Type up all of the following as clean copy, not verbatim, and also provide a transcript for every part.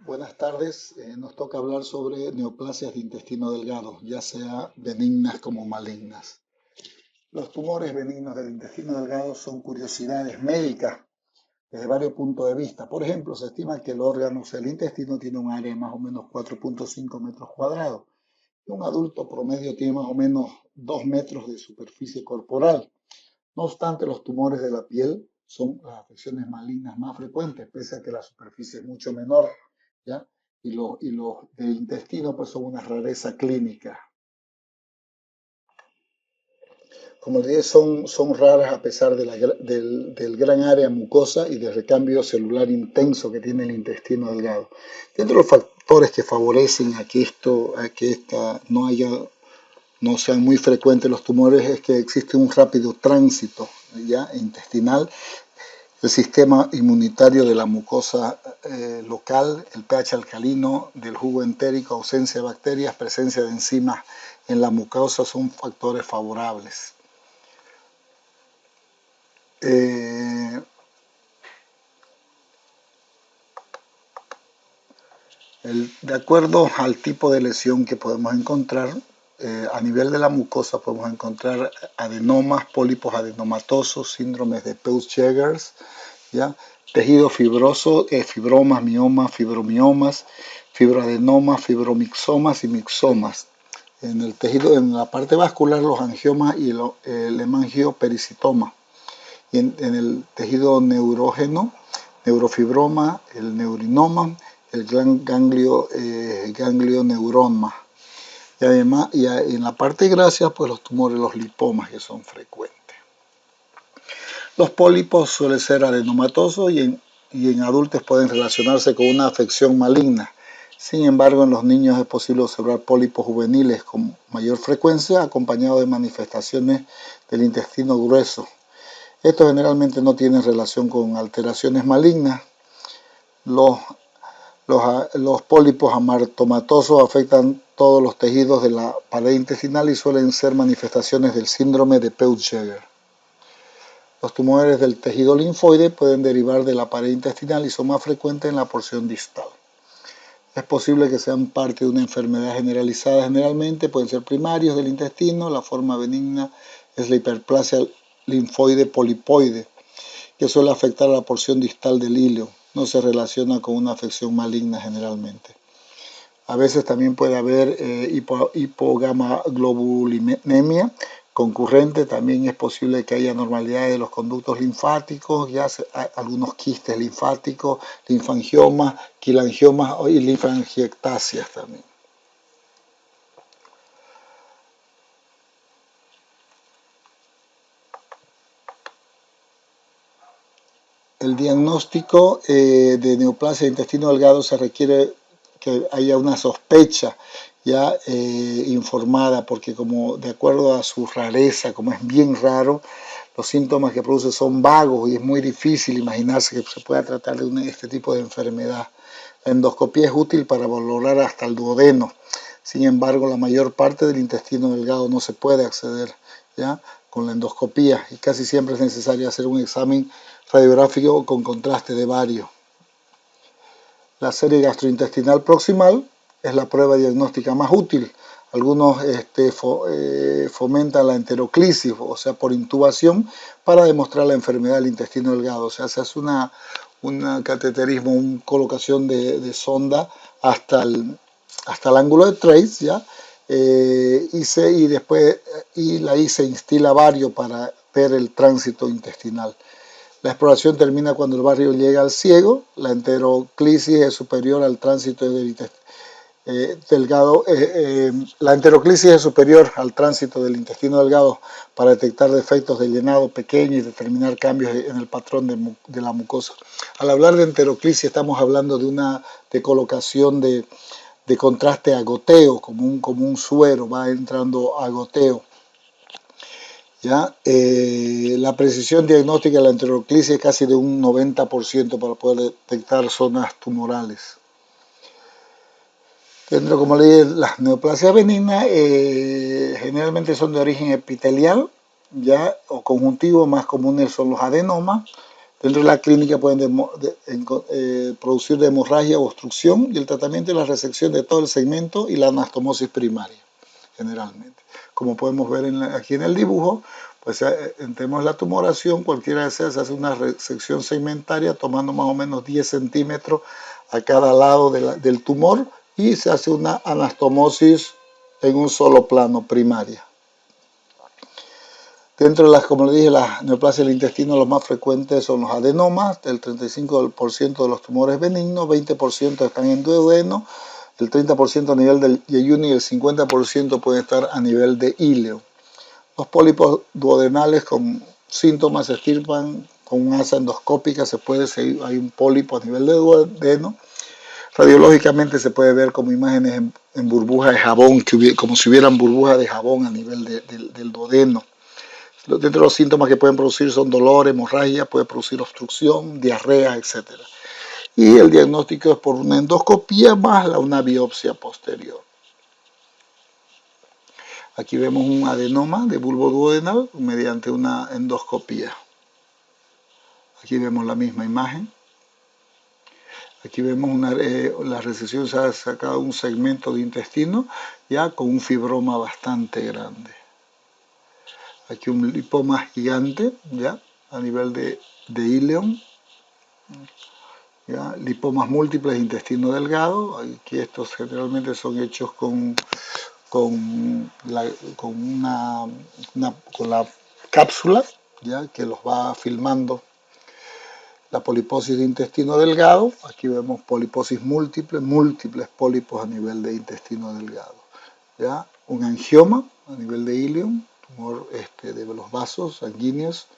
Buenas tardes. Nos toca hablar sobre neoplasias de intestino delgado, ya sea benignas como malignas. Los tumores benignos del intestino delgado son curiosidades médicas desde varios puntos de vista. Por ejemplo, se estima que el órgano, o sea, el intestino, tiene un área de más o menos 4,5 metros cuadrados. Y un adulto promedio tiene más o menos 2 metros de superficie corporal. No obstante, los tumores de la piel son las afecciones malignas más frecuentes, pese a que la superficie es mucho menor, ¿ya? Y los del intestino pues son una rareza clínica. Como les dije, son raras a pesar del gran área mucosa y del recambio celular intenso que tiene el intestino delgado. Dentro de los factores que favorecen a que no sean muy frecuentes los tumores es que existe un rápido tránsito ya intestinal, el sistema inmunitario de la mucosa local, el pH alcalino del jugo entérico, ausencia de bacterias, presencia de enzimas en la mucosa son factores favorables. Eh, de acuerdo al tipo de lesión que podemos encontrar, a nivel de la mucosa podemos encontrar adenomas, pólipos adenomatosos, síndromes de Peutz-Jeghers, ¿ya? Tejido fibroso, fibromas, miomas, fibromiomas, fibroadenomas, fibromixomas y mixomas. En el tejido, en la parte vascular, los angiomas y el hemangiopericitoma. Y en el tejido neurógeno, neurofibroma, el neurinoma, el ganglioneuroma. Y además, en la parte grasia, pues los tumores, los lipomas, que son frecuentes. Los pólipos suelen ser adenomatosos y en adultos pueden relacionarse con una afección maligna. Sin embargo, en los niños es posible observar pólipos juveniles con mayor frecuencia, acompañados de manifestaciones del intestino grueso. Estos generalmente no tienen relación con alteraciones malignas. Los, los pólipos amartomatosos afectan todos los tejidos de la pared intestinal y suelen ser manifestaciones del síndrome de Peutz-Jeghers. Los tumores del tejido linfoide pueden derivar de la pared intestinal y son más frecuentes en la porción distal. Es posible que sean parte de una enfermedad generalizada generalmente, pueden ser primarios del intestino. La forma benigna es la hiperplasia linfoide polipoide, que suele afectar a la porción distal del hilo. No se relaciona con una afección maligna generalmente. A veces también puede haber hipogamaglobulinemia concurrente. También es posible que haya anormalidades de los conductos linfáticos, ya algunos quistes linfáticos, linfangiomas, quilangiomas y linfangiectasias también. El diagnóstico de neoplasia de intestino delgado se requiere que haya una sospecha ya informada, porque como de acuerdo a su rareza, como es bien raro, los síntomas que produce son vagos y es muy difícil imaginarse que se pueda tratar de este tipo de enfermedad. La endoscopía es útil para valorar hasta el duodeno. Sin embargo, la mayor parte del intestino delgado no se puede acceder ya con la endoscopía y casi siempre es necesario hacer un examen radiográfico con contraste de bario. La serie gastrointestinal proximal es la prueba diagnóstica más útil. Algunos fomentan la enteroclisis, o sea, por intubación, para demostrar la enfermedad del intestino delgado. O sea, se hace un cateterismo, una colocación de sonda hasta el ángulo de Trace, ¿ya? Ahí se instila bario para ver el tránsito intestinal. La exploración termina cuando el bario llega al ciego. La enteroclisis es superior al tránsito delgado. La enteroclisis es superior al tránsito del intestino delgado para detectar defectos de llenado pequeño y determinar cambios en el patrón de la mucosa. Al hablar de enteroclisis estamos hablando de colocación de contraste a goteo, como un suero, va entrando a goteo. ¿Ya? La precisión diagnóstica de la enteroclisis es casi de un 90% para poder detectar zonas tumorales. Dentro, como le dije, las neoplasias benignas generalmente son de origen epitelial, ¿ya? O conjuntivo. Más comunes son los adenomas, Dentro de la clínica pueden producir de hemorragia o obstrucción y el tratamiento es la resección de todo el segmento y la anastomosis primaria, generalmente. Como podemos ver aquí en el dibujo, pues tenemos la tumoración, cualquiera de esas, se hace una resección segmentaria tomando más o menos 10 centímetros a cada lado del tumor y se hace una anastomosis en un solo plano primaria. Dentro de las, como le dije, las neoplasias del intestino, los más frecuentes son los adenomas, el 35% de los tumores benignos, 20% están en duodeno, el 30% a nivel del yeyuno y el 50% pueden estar a nivel de íleo. Los pólipos duodenales con síntomas se extirpan con una asa endoscópica, hay un pólipo a nivel de duodeno. Radiológicamente se puede ver como imágenes en burbujas de jabón, como si hubieran burbujas de jabón a nivel del duodeno. Dentro de los síntomas que pueden producir son dolor, hemorragia, puede producir obstrucción, diarrea, etc. Y el diagnóstico es por una endoscopía más una biopsia posterior. Aquí vemos un adenoma de bulbo duodenal mediante una endoscopía. Aquí vemos la misma imagen. Aquí vemos la resección, se ha sacado un segmento de intestino ya con un fibroma bastante grande. Aquí un lipoma gigante, ya, a nivel de ileum. ¿Ya? Lipomas múltiples de intestino delgado. Aquí estos generalmente son hechos con la cápsula, ¿ya? Que los va filmando. La poliposis de intestino delgado. Aquí vemos poliposis múltiples pólipos a nivel de intestino delgado. ¿Ya? Un angioma a nivel de ileum, tumor de los vasos sanguíneos.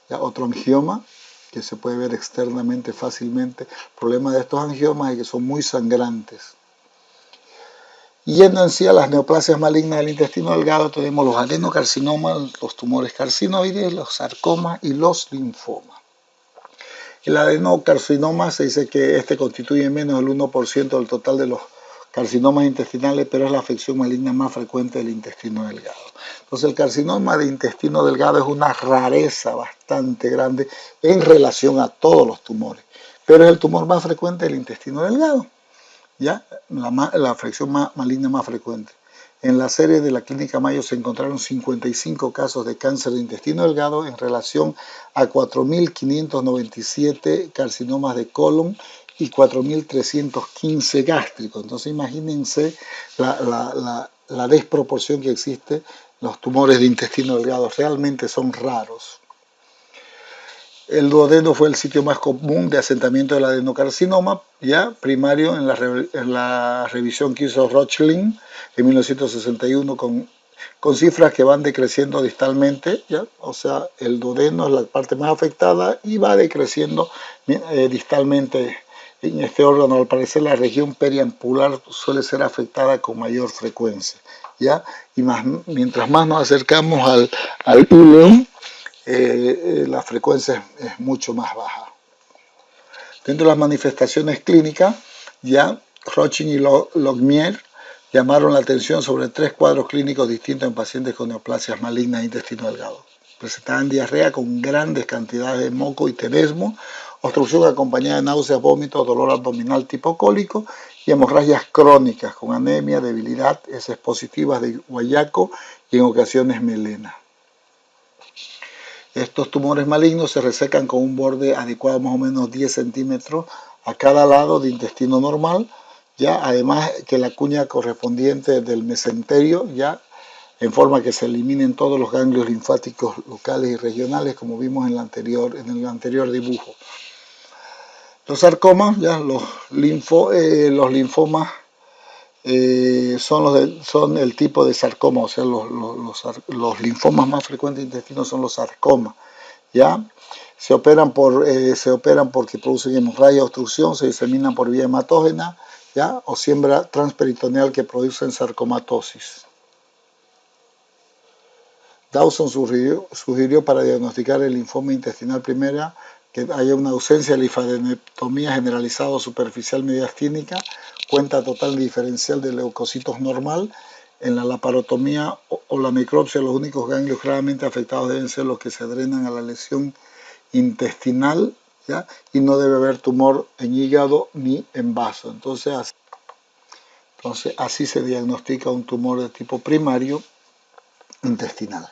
¿Ya? Otro angioma que se puede ver externamente fácilmente. El problema de estos angiomas es que son muy sangrantes. Yendo en sí a las neoplasias malignas del intestino delgado, tenemos los adenocarcinomas, los tumores carcinoides, los sarcomas y los linfomas. El adenocarcinoma se dice que este constituye menos del 1% del total de los carcinomas intestinales, pero es la afección maligna más frecuente del intestino delgado. Entonces el carcinoma de intestino delgado es una rareza bastante grande en relación a todos los tumores, pero es el tumor más frecuente del intestino delgado, ¿ya? La afección maligna más frecuente. En la serie de la Clínica Mayo se encontraron 55 casos de cáncer de intestino delgado en relación a 4.597 carcinomas de colon y 4.315 gástricos. Entonces imagínense la desproporción que existe. Los tumores de intestino delgado realmente son raros. El duodeno fue el sitio más común de asentamiento del adenocarcinoma, ya primario en la revisión que hizo Röchlin en 1961 con cifras que van decreciendo distalmente, ¿ya? O sea, el duodeno es la parte más afectada y va decreciendo distalmente en este órgano. Al parecer la región periampular suele ser afectada con mayor frecuencia, ¿ya? Y mientras más nos acercamos al ileum, la frecuencia es mucho más baja. Dentro de las manifestaciones clínicas, ya Röchlin y Logmier llamaron la atención sobre 3 cuadros clínicos distintos en pacientes con neoplasias malignas de intestino delgado. Presentaban diarrea con grandes cantidades de moco y tenesmo, obstrucción acompañada de náuseas, vómitos, dolor abdominal tipo cólico y hemorragias crónicas con anemia, debilidad, heces positivas de guayaco y en ocasiones melena. Estos tumores malignos se resecan con un borde adecuado, más o menos 10 centímetros a cada lado de intestino normal, ya además que la cuña correspondiente del mesenterio, ya en forma que se eliminen todos los ganglios linfáticos locales y regionales, como vimos en el anterior dibujo. Los sarcomas, ya los linfomas son el tipo de sarcoma, o sea, los linfomas más frecuentes de intestino son los sarcomas, ¿ya? Se operan porque producen hemorragia, obstrucción, se diseminan por vía hematógena, ¿ya? O siembra transperitoneal que producen sarcomatosis. Dawson sugirió para diagnosticar el linfoma intestinal primera que haya una ausencia de linfadenectomía generalizada o superficial mediastínica, cuenta total diferencial de leucocitos normal. En la laparotomía o la necropsia, los únicos ganglios claramente afectados deben ser los que se drenan a la lesión intestinal ¿ya? Y no debe haber tumor en hígado ni en vaso. Entonces así se diagnostica un tumor de tipo primario intestinal.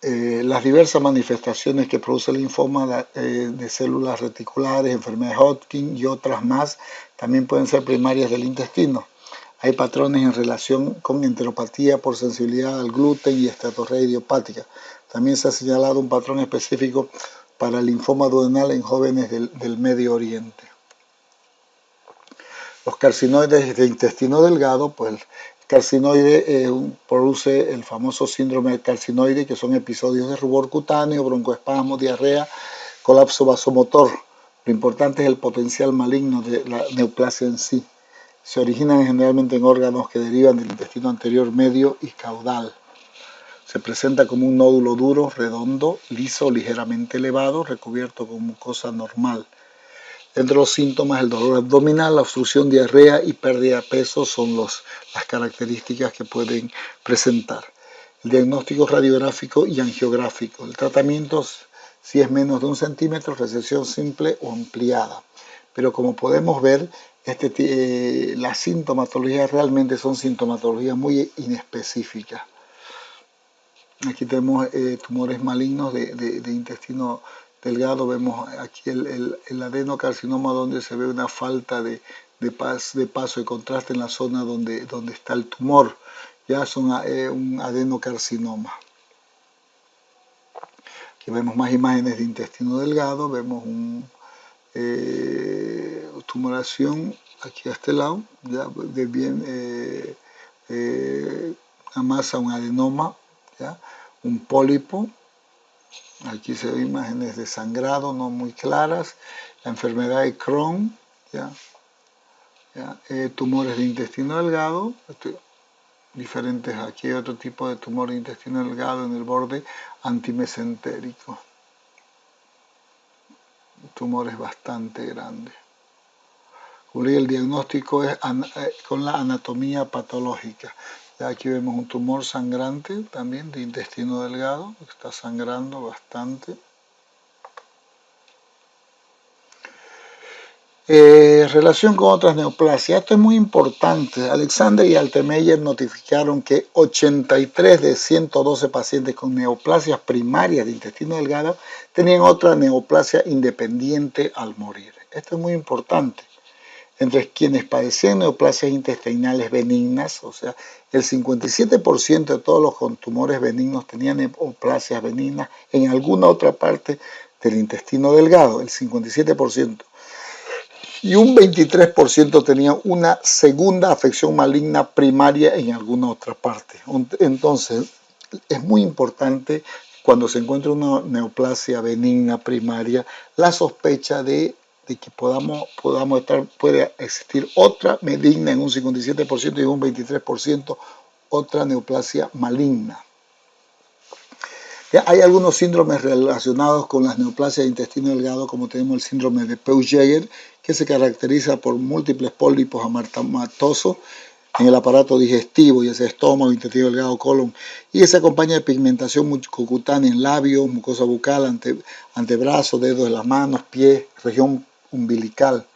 Las diversas manifestaciones que produce el linfoma de células reticulares, enfermedad de Hodgkin y otras más también pueden ser primarias del intestino. Hay patrones en relación con enteropatía por sensibilidad al gluten y esteatorrea idiopática. También se ha señalado un patrón específico para el linfoma duodenal en jóvenes del Medio Oriente. Los carcinoides de intestino delgado, pues el carcinoide produce el famoso síndrome de carcinoide, que son episodios de rubor cutáneo, broncoespasmo, diarrea, colapso vasomotor. Lo importante es el potencial maligno de la neoplasia en sí. Se originan generalmente en órganos que derivan del intestino anterior, medio y caudal. Se presenta como un nódulo duro, redondo, liso, ligeramente elevado, recubierto con mucosa normal. Entre los síntomas, el dolor abdominal, la obstrucción, diarrea y pérdida de peso son las características que pueden presentar. El diagnóstico radiográfico y angiográfico. El tratamiento, si es menos de 1 centímetro, resección simple o ampliada. Pero como podemos ver, las sintomatologías realmente son sintomatologías muy inespecíficas. Aquí tenemos tumores malignos de intestino delgado. Vemos aquí el adenocarcinoma, donde se ve una falta de paso de contraste en la zona donde está el tumor. Ya es un adenocarcinoma. Aquí vemos más imágenes de intestino delgado. Vemos tumoración aquí a este lado, ya de bien una masa, un adenoma, ¿ya? Un pólipo. Aquí se ven imágenes de sangrado no muy claras, la enfermedad de Crohn, ¿ya? Tumores de intestino delgado, diferentes. Aquí hay otro tipo de tumor de intestino delgado en el borde antimesentérico, tumores bastante grandes. El diagnóstico es con la anatomía patológica. Aquí vemos un tumor sangrante también de intestino delgado, que está sangrando bastante. Relación con otras neoplasias. Esto es muy importante. Alexander y Altemeyer notificaron que 83 de 112 pacientes con neoplasias primarias de intestino delgado tenían otra neoplasia independiente al morir. Esto es muy importante. Entre quienes padecían neoplasias intestinales benignas, o sea, el 57% de todos los con tumores benignos tenían neoplasias benignas en alguna otra parte del intestino delgado, el 57%. Y un 23% tenía una segunda afección maligna primaria en alguna otra parte. Entonces, es muy importante cuando se encuentra una neoplasia benigna primaria, la sospecha de que puede existir otra benigna en un 57% y en un 23% otra neoplasia maligna. Hay algunos síndromes relacionados con las neoplasias de intestino delgado, como tenemos el síndrome de Peutz-Jeghers, que se caracteriza por múltiples pólipos amartomatosos en el aparato digestivo, ya sea estómago, intestino delgado, colon, y se acompaña de pigmentación mucocutánea en labios, mucosa bucal, antebrazos, dedos de las manos, pies, región umbilical.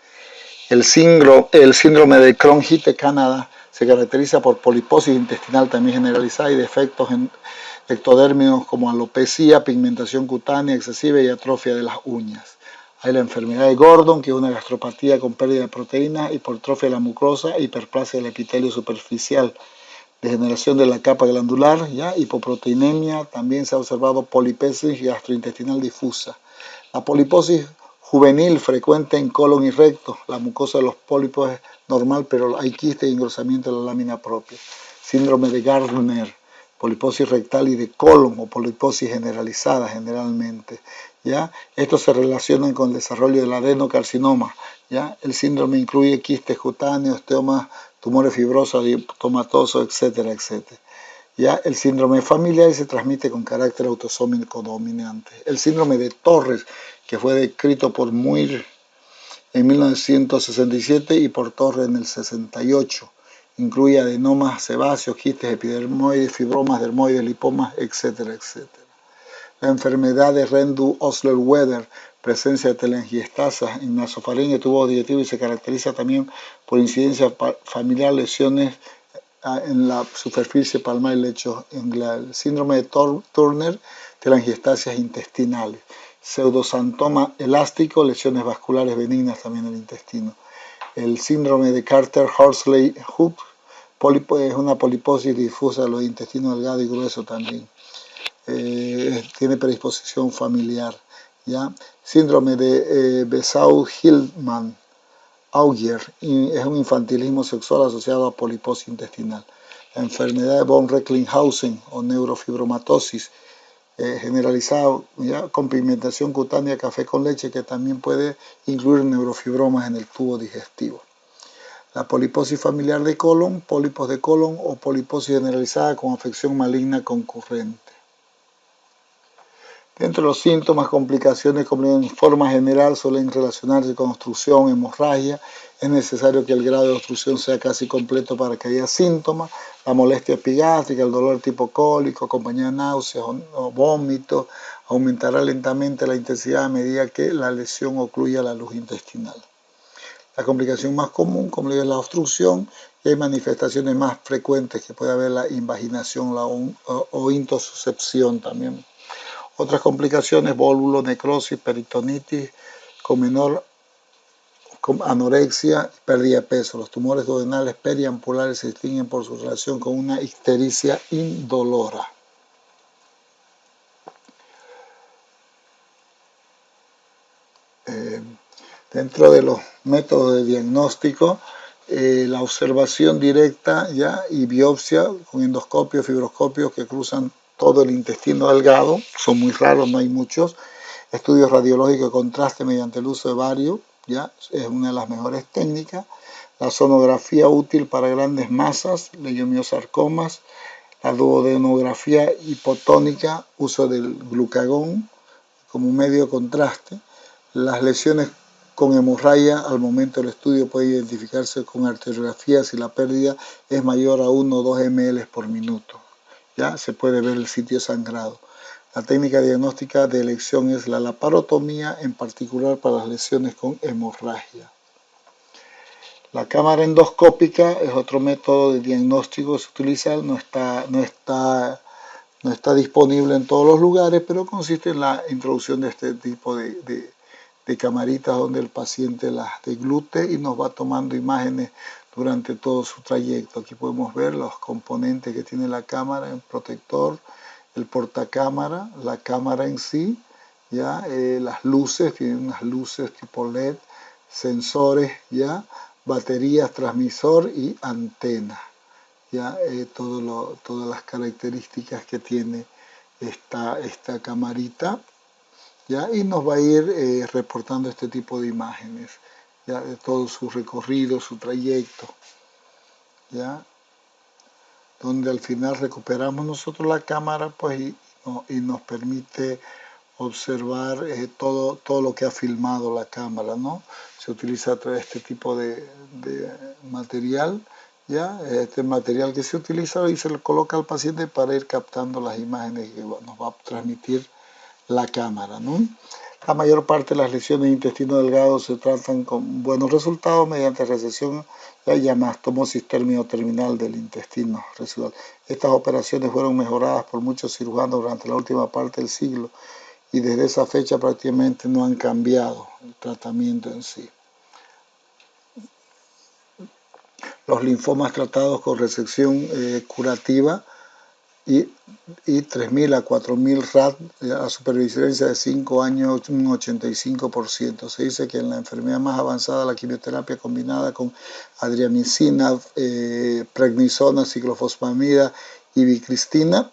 El síndrome de Crohn-Hite-Canada se caracteriza por poliposis intestinal también generalizada y defectos ectodérmicos como alopecia, pigmentación cutánea excesiva y atrofia de las uñas. Hay la enfermedad de Gordon, que es una gastropatía con pérdida de proteínas, hipertrofia de la mucosa, hiperplasia del epitelio superficial, degeneración de la capa glandular, hipoproteinemia. También se ha observado polipesis gastrointestinal difusa. La poliposis juvenil frecuente en colon y recto. La mucosa de los pólipos es normal, pero hay quiste y engrosamiento de la lámina propia. Síndrome de Gardner, poliposis rectal y de colon o poliposis generalizada generalmente. Estos se relacionan con el desarrollo del adenocarcinoma. El síndrome incluye quistes cutáneos, osteomas, tumores fibrosos, aditomatosos, etcétera, etcétera. El síndrome familiar se transmite con carácter autosómico dominante. El síndrome de Torres, que fue descrito por Muir en 1967 y por Torres en el 68, Incluye adenomas sebáceos, quistes, epidermoides, fibromas, dermoides, lipomas, etcétera, etcétera. La enfermedad de Rendu-Osler-Weber, presencia de telangiectasias en nasofaringe, tubo digestivo, y se caracteriza también por incidencia familiar, lesiones en la superficie palmar y lecho inguinal. Síndrome de Turner, telangiectasias intestinales. Pseudosantoma elástico, lesiones vasculares benignas también en el intestino. El síndrome de Carter-Horsley-Hooke es una poliposis difusa de los intestinos delgado y grueso también. Tiene predisposición familiar. ¿Ya? Síndrome de Besau-Hillman-Augier es un infantilismo sexual asociado a poliposis intestinal. La enfermedad de von Recklinghausen o neurofibromatosis generalizada, ¿ya? Con pigmentación cutánea, café con leche, que también puede incluir neurofibromas en el tubo digestivo. La poliposis familiar de colon, pólipos de colon o poliposis generalizada con afección maligna concurrente. Dentro de los síntomas, complicaciones en forma general suelen relacionarse con obstrucción, hemorragia. Es necesario que el grado de obstrucción sea casi completo para que haya síntomas. La molestia epigástrica, el dolor tipo cólico, acompañado de náuseas o vómitos, aumentará lentamente la intensidad a medida que la lesión ocluya la luz intestinal. La complicación más común, como es la obstrucción, y hay manifestaciones más frecuentes que puede haber la invaginación o intussuscepción también. Otras complicaciones, vólulo, necrosis, peritonitis, anorexia, pérdida de peso. Los tumores duodenales periampulares se distinguen por su relación con una ictericia indolora. Dentro de los métodos de diagnóstico, la observación directa, ¿ya? Y biopsia con endoscopios, fibroscopios que cruzan todo el intestino delgado, son muy raros, no hay muchos. Estudios radiológicos de contraste mediante el uso de varios, ¿ya? Es una de las mejores técnicas. La sonografía útil para grandes masas, leiomiosarcomas. La duodenografía hipotónica, uso del glucagón como medio de contraste. Las lesiones con hemorragia al momento del estudio puede identificarse con arteriografía si la pérdida es mayor a 1 o 2 ml por minuto. Ya se puede ver el sitio sangrado. La técnica diagnóstica de elección es la laparotomía, en particular para las lesiones con hemorragia. La cámara endoscópica es otro método de diagnóstico que se utiliza, no está disponible en todos los lugares, pero consiste en la introducción de este tipo de camaritas donde el paciente las deglute y nos va tomando imágenes durante todo su trayecto. Aquí podemos ver los componentes que tiene la cámara, el protector, el portacámara, la cámara en sí, ¿ya? Las luces, tienen unas luces tipo LED, sensores, ¿ya? Baterías, transmisor y antena, ¿ya? Todas las características que tiene esta camarita, ¿ya? Y nos va a ir reportando este tipo de imágenes, ¿ya? De todo su recorrido, su trayecto, ¿ya? Donde al final recuperamos nosotros la cámara, pues, y nos permite observar todo lo que ha filmado la cámara, ¿no? Se utiliza este tipo de material, ¿ya? Este material que se utiliza y se le coloca al paciente para ir captando las imágenes que nos va a transmitir la cámara, ¿no? La mayor parte de las lesiones de intestino delgado se tratan con buenos resultados mediante resección y anastomosis terminal del intestino residual. Estas operaciones fueron mejoradas por muchos cirujanos durante la última parte del siglo y desde esa fecha prácticamente no han cambiado el tratamiento en sí. Los linfomas tratados con resección curativa y 3.000 a 4.000 RAD a supervivencia de 5 años, un 85%. Se dice que en la enfermedad más avanzada, la quimioterapia combinada con adriamicina, prednisona, ciclofosfamida y bicristina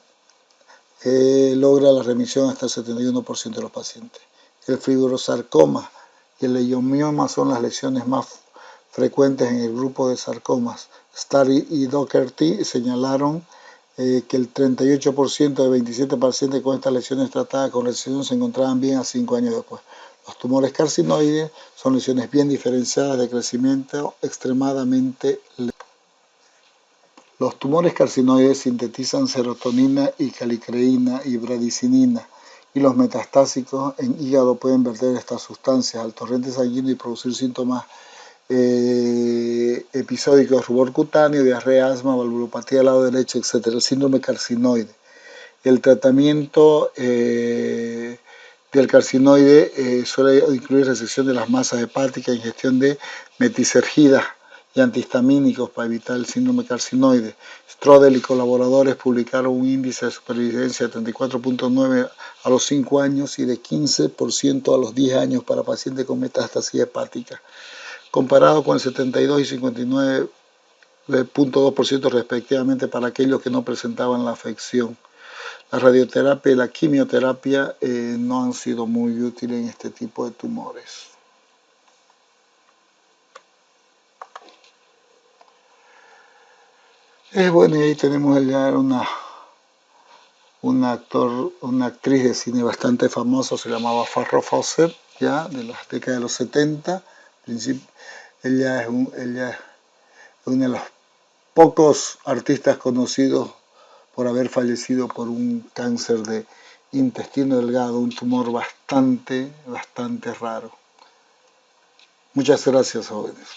logra la remisión hasta el 71% de los pacientes. El fibrosarcoma y el leiomioma son las lesiones más frecuentes en el grupo de sarcomas. Starr y Doherty señalaron que el 38% de 27 pacientes con estas lesiones tratadas con resección se encontraban bien a 5 años después. Los tumores carcinoides son lesiones bien diferenciadas de crecimiento extremadamente lento. Los tumores carcinoides sintetizan serotonina y calicreína y bradicinina, y los metastásicos en hígado pueden verter estas sustancias al torrente sanguíneo y producir síntomas episódicos, rubor cutáneo, diarrea, asma, valvulopatía al lado derecho, etc. El síndrome carcinoide. El tratamiento del carcinoide suele incluir resección de las masas hepáticas, ingestión de metisergidas y antihistamínicos para evitar el síndrome carcinoide. Strodel y colaboradores publicaron un índice de supervivencia de 34.9 a los 5 años y de 15% a los 10 años para pacientes con metástasis hepática, comparado con el 72 y 59.2% respectivamente para aquellos que no presentaban la afección. La radioterapia y la quimioterapia no han sido muy útiles en este tipo de tumores. Bueno, y ahí tenemos ya una actriz de cine bastante famosa, se llamaba Farrah Fawcett, ya de las décadas de los 70. Ella es una de los pocos artistas conocidos por haber fallecido por un cáncer de intestino delgado, un tumor bastante raro. Muchas gracias, jóvenes.